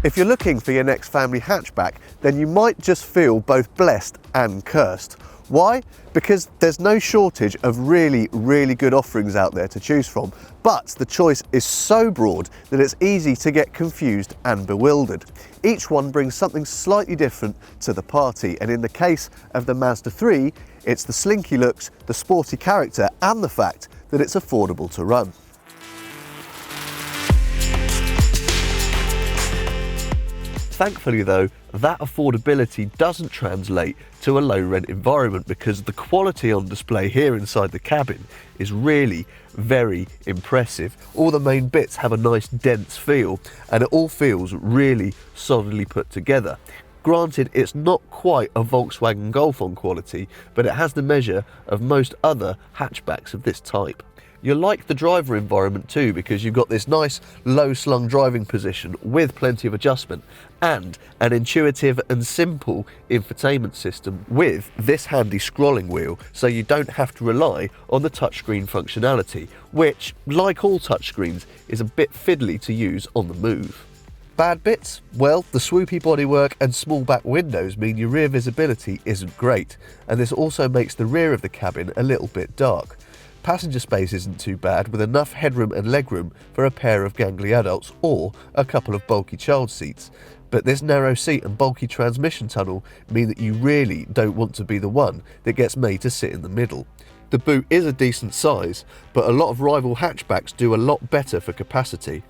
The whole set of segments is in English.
If you're looking for your next family hatchback, then you might just feel both blessed and cursed. Why? Because there's no shortage of really good offerings out there to choose from, but the choice is so broad that it's easy to get confused and bewildered. Each one brings something slightly different to the party, and in the case of the Mazda 3, it's the slinky looks, the sporty character, and the fact that it's affordable to run. Thankfully though, that affordability doesn't translate to a low rent environment, because the quality on display here inside the cabin is really very impressive. All the main bits have a nice dense feel, and it all feels really solidly put together. Granted, it's not quite a Volkswagen Golf on quality, but it has the measure of most other hatchbacks of this type. You'll like the driver environment too, because you've got this nice low slung driving position with plenty of adjustment, and an intuitive and simple infotainment system with this handy scrolling wheel, so you don't have to rely on the touchscreen functionality, which, like all touchscreens, is a bit fiddly to use on the move. Bad bits? Well, the swoopy bodywork and small back windows mean your rear visibility isn't great, and this also makes the rear of the cabin a little bit dark. Passenger space isn't too bad, with enough headroom and legroom for a pair of gangly adults or a couple of bulky child seats. But this narrow seat and bulky transmission tunnel mean that you really don't want to be the one that gets made to sit in the middle. The boot is a decent size, but a lot of rival hatchbacks do a lot better for capacity.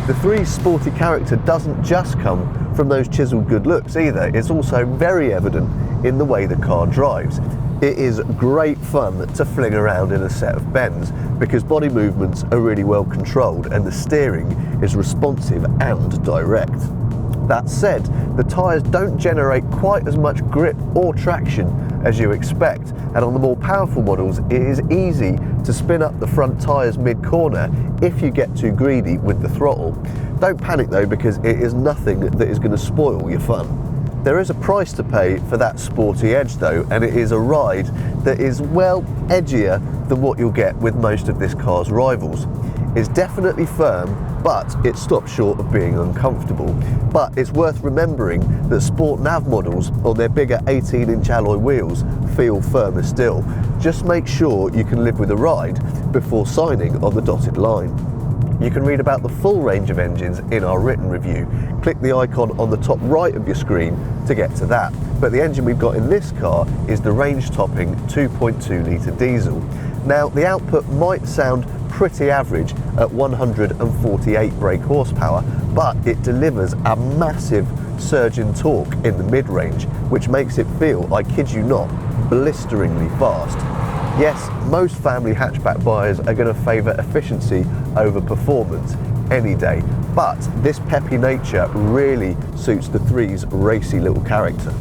The 3's sporty character doesn't just come from those chiseled good looks either, it's also very evident in the way the car drives. It is great fun to fling around in a set of bends, because body movements are really well controlled and the steering is responsive and direct. That said, the tyres don't generate quite as much grip or traction as you expect, and on the more powerful models it is easy to spin up the front tyres mid-corner if you get too greedy with the throttle. Don't panic though, because it is nothing that is going to spoil your fun. There is a price to pay for that sporty edge though, and it is a ride that is, well, edgier than what you'll get with most of this car's rivals. It's definitely firm, but it stops short of being uncomfortable. But it's worth remembering that sport nav models on their bigger 18-inch alloy wheels feel firmer still. Just make sure you can live with a ride before signing on the dotted line. You can read about the full range of engines in our written review. Click the icon on the top right of your screen to get to that. But the engine we've got in this car is the range-topping 2.2 litre diesel. Now, the output might sound pretty average at 148 brake horsepower, but it delivers a massive surge in torque in the mid-range, which makes it feel, I kid you not, blisteringly fast. Yes, most family hatchback buyers are going to favour efficiency over performance any day, but this peppy nature really suits the 3's racy little character.